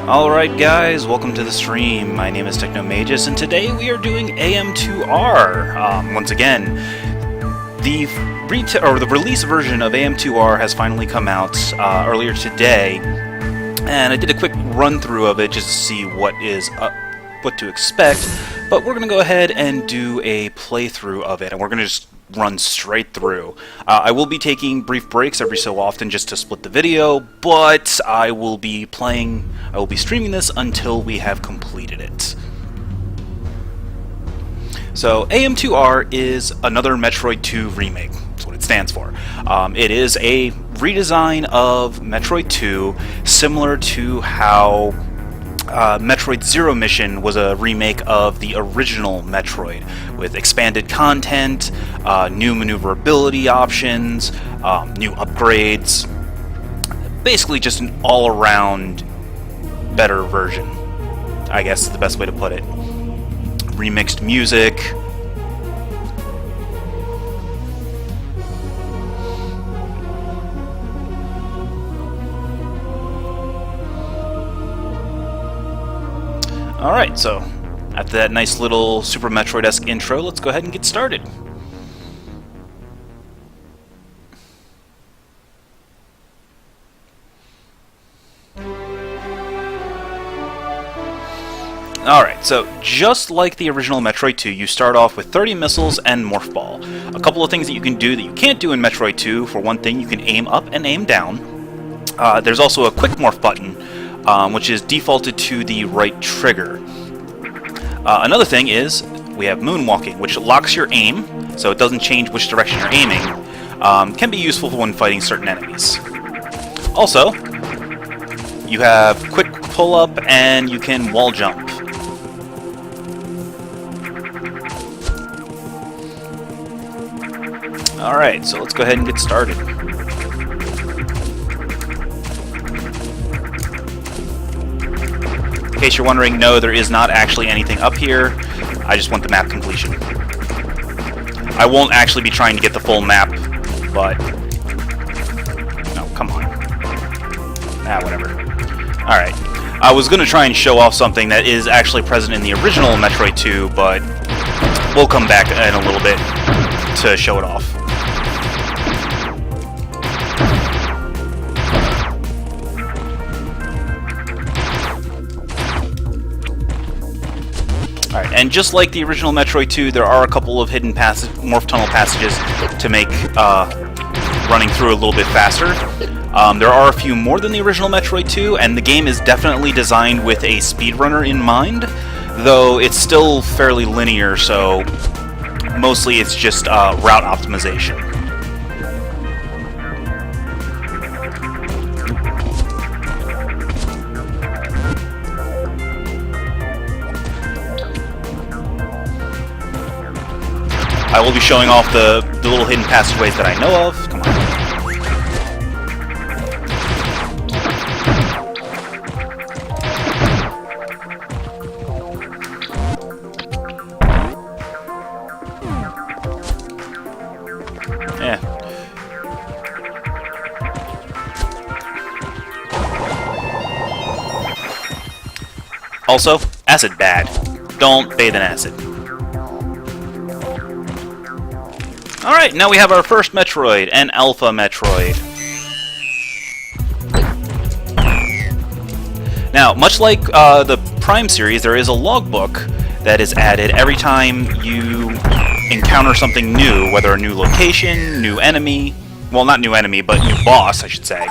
Alright guys, welcome to the stream. My name is Technomagus, and today we are doing AM2R. Once again, the release version of AM2R has finally come out earlier today, and I did a quick run-through of it just to see what to expect, but we're going to go ahead and do a playthrough of it, and we're going to just run straight through. I will be taking brief breaks every so often just to split the video, but I will be streaming this until we have completed it. So AM2R is another Metroid 2 remake. That's what it stands for. It is a redesign of Metroid 2, similar to how Metroid Zero Mission was a remake of the original Metroid, with expanded content, new maneuverability options, new upgrades. Basically just an all-around better version, I guess is the best way to put it. Remixed music. Alright, so after that nice little Super Metroid-esque intro, let's go ahead and get started. Alright, so just like the original Metroid 2, you start off with 30 missiles and Morph Ball. A couple of things that you can do that you can't do in Metroid 2. For one thing, you can aim up and aim down. There's also a quick morph button, which is defaulted to the right trigger. Another thing is, we have moonwalking, which locks your aim, so it doesn't change which direction you're aiming. Can be useful when fighting certain enemies. Also, you have quick pull-up and you can wall jump. Alright, so let's go ahead and get started. In case you're wondering, no, there is not actually anything up here. I just want the map completion. I won't actually be trying to get the full map, but... No, come on. Whatever. Alright. I was going to try and show off something that is actually present in the original Metroid 2, but we'll come back in a little bit to show it off. Alright, and just like the original Metroid 2, there are a couple of hidden morph tunnel passages to make running through a little bit faster. There are a few more than the original Metroid 2, and the game is definitely designed with a speedrunner in mind, though it's still fairly linear, so mostly it's just route optimization. I will be showing off the little hidden passageways that I know of. Come on. Yeah. Also, acid bad. Don't bathe in acid. Alright, now we have our first Metroid, an Alpha Metroid. Now, much like the Prime series, there is a logbook that is added every time you encounter something new, whether a new location, new enemy, well, not new enemy, but new boss, I should say.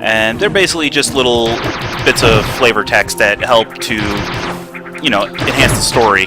And they're basically just little bits of flavor text that help to, enhance the story.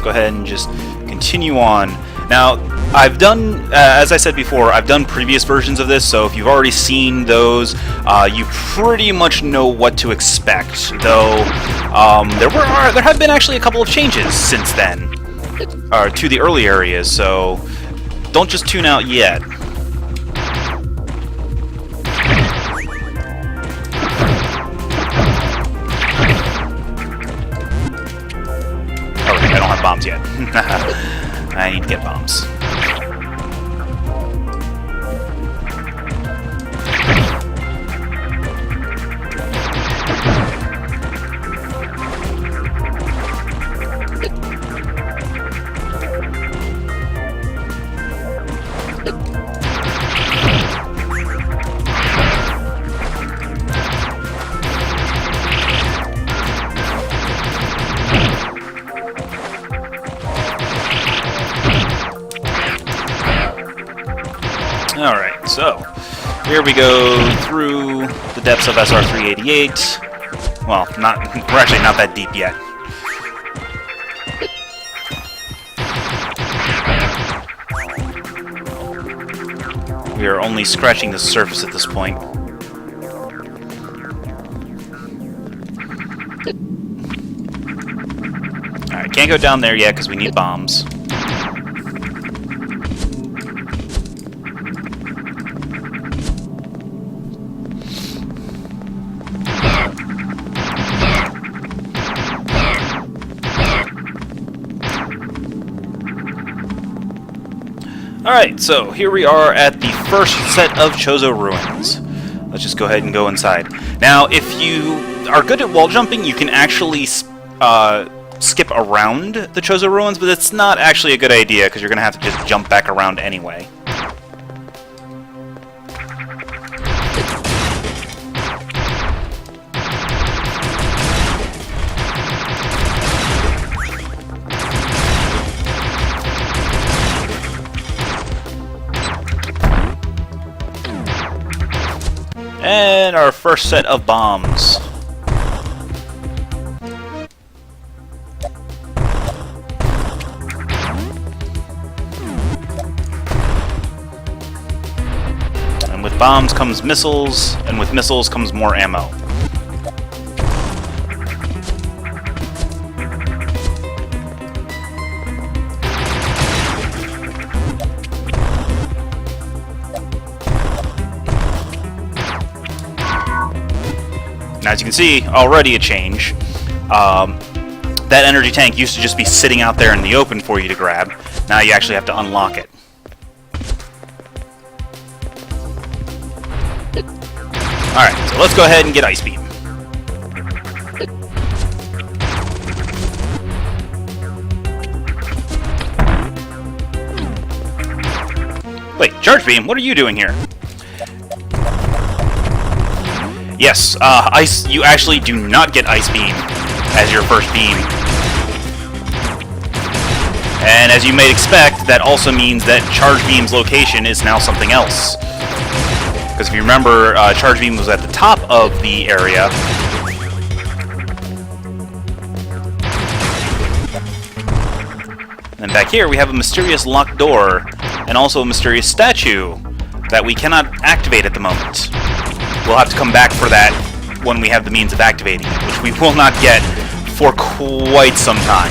go ahead and just continue on. Now, I've done, as I said before, I've done previous versions of this, so if you've already seen those, you pretty much know what to expect. Though there have been actually a couple of changes since then, to the early areas. So don't just tune out yet. I don't have bombs yet. I need to get bombs. Alright, so here we go through the depths of SR-388. Well, we're actually not that deep yet. We are only scratching the surface at this point. Alright, can't go down there yet because we need bombs. Alright, so here we are at the first set of Chozo Ruins. Let's just go ahead and go inside. Now, if you are good at wall jumping, you can actually skip around the Chozo Ruins, but it's not actually a good idea, because you're going to have to just jump back around anyway. And our first set of bombs. And with bombs comes missiles, and with missiles comes more ammo. Now, as you can see, already a change. That energy tank used to just be sitting out there in the open for you to grab. Now you actually have to unlock it. Alright, so let's go ahead and get Ice Beam. Wait, Charge Beam, what are you doing here? Yes, you actually do not get Ice Beam as your first beam. And as you may expect, that also means that Charge Beam's location is now something else. Because if you remember, Charge Beam was at the top of the area. And back here we have a mysterious locked door, and also a mysterious statue that we cannot activate at the moment. We'll have to come back for that when we have the means of activating it, which we will not get for quite some time.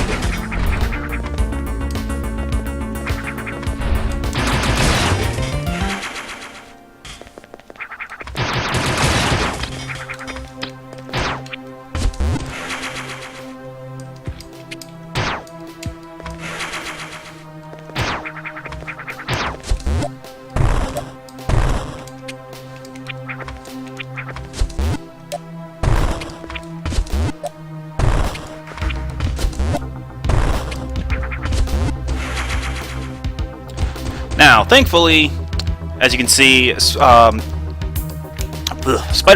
Now, thankfully, as you can see, Spider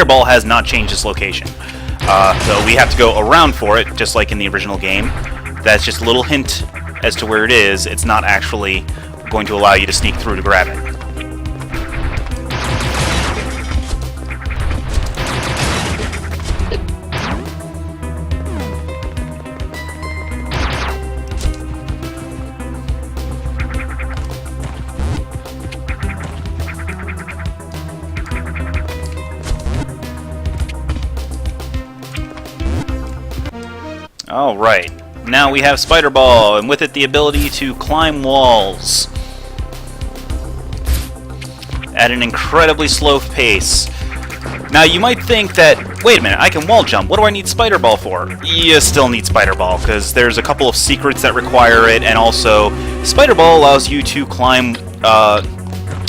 Ball has not changed its location. So we have to go around for it, just like in the original game. That's just a little hint as to where it is. It's not actually going to allow you to sneak through to grab it. Alright, now we have Spider Ball, and with it the ability to climb walls at an incredibly slow pace. Now you might think that, wait a minute, I can wall jump, what do I need Spider Ball for? You still need Spider Ball, because there's a couple of secrets that require it, and also Spider Ball allows you to climb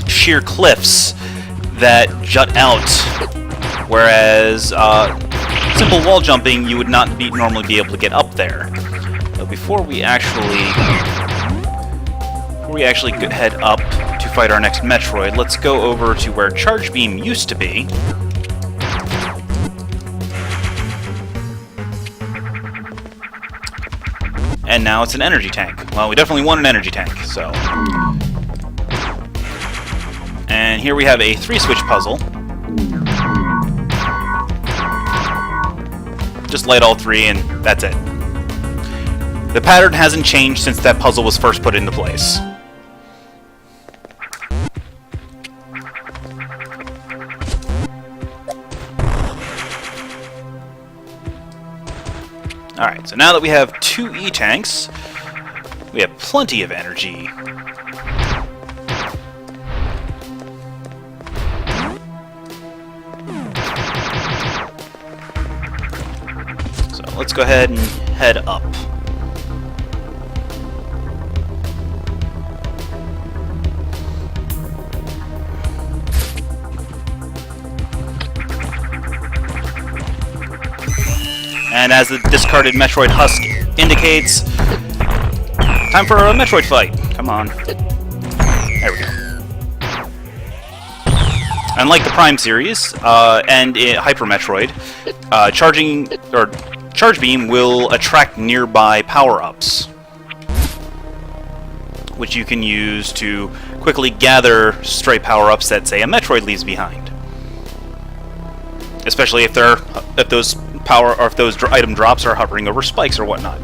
sheer cliffs that jut out, whereas simple wall jumping, you would not normally be able to get up there. So before we actually head up to fight our next Metroid, let's go over to where Charge Beam used to be. And now it's an energy tank. Well, we definitely want an energy tank, so... And here we have a 3-switch puzzle. Just light all 3 and that's it. The pattern hasn't changed since that puzzle was first put into place. Alright, so now that we have 2 E-tanks, we have plenty of energy. So let's go ahead and head up. And as the discarded Metroid husk indicates, time for a Metroid fight. Come on. There we go. Unlike the Prime series and Hyper Metroid, Charge Beam will attract nearby power-ups, which you can use to quickly gather stray power-ups that, say, a Metroid leaves behind. Especially if those item drops are hovering over spikes or whatnot.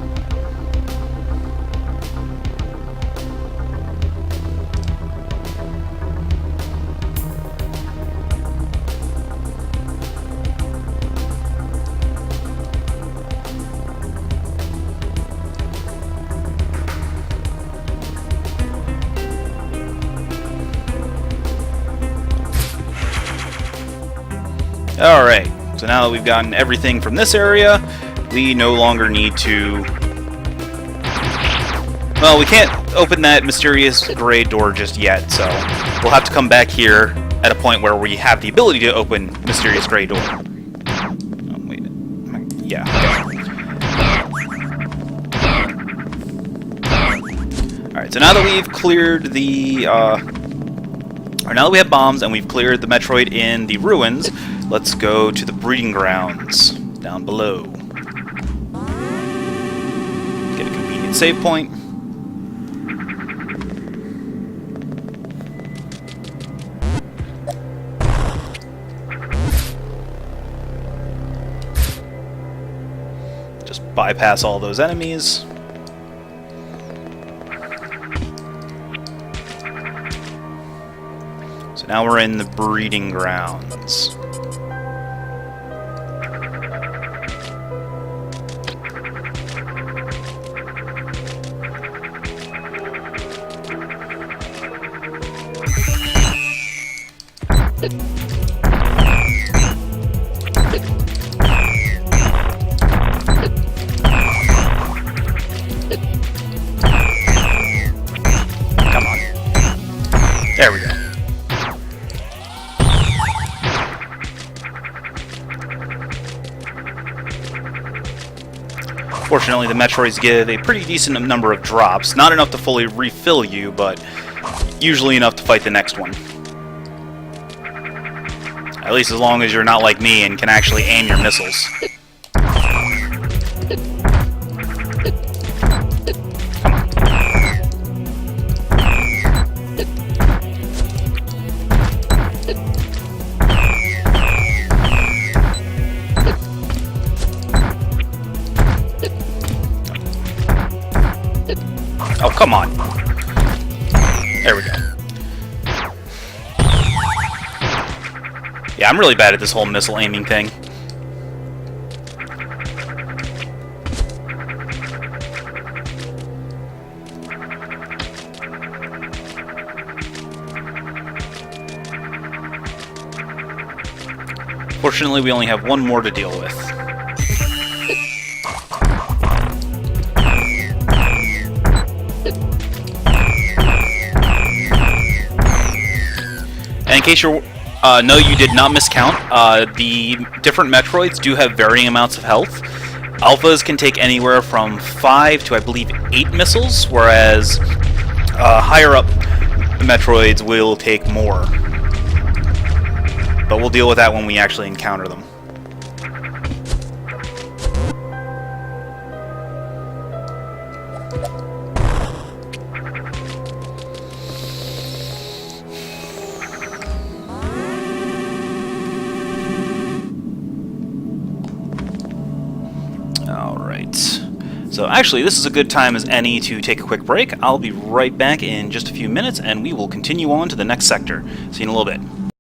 Alright, so now that we've gotten everything from this area, we no longer need to... Well, we can't open that mysterious gray door just yet, so we'll have to come back here at a point where we have the ability to open mysterious gray door. Oh, wait. Yeah, okay. Alright, so now that we've cleared the... or now that we have bombs and we've cleared the Metroid in the ruins, let's go to the breeding grounds down below. Get a convenient save point. Just bypass all those enemies. So now we're in the breeding grounds. Come on. There we go. Fortunately, the Metroids give a pretty decent number of drops. Not enough to fully refill you, but usually enough to fight the next one. At least as long as you're not like me and can actually aim your missiles. Come on. Oh, come on. There we go. Yeah, I'm really bad at this whole missile aiming thing. Fortunately, we only have one more to deal with. And in case you're... no, you did not miscount. The different Metroids do have varying amounts of health. Alphas can take anywhere from 5 to, I believe, 8 missiles, whereas higher up Metroids will take more. But we'll deal with that when we actually encounter them. Alright. So actually, this is a good time as any to take a quick break. I'll be right back in just a few minutes, and we will continue on to the next sector. See you in a little bit.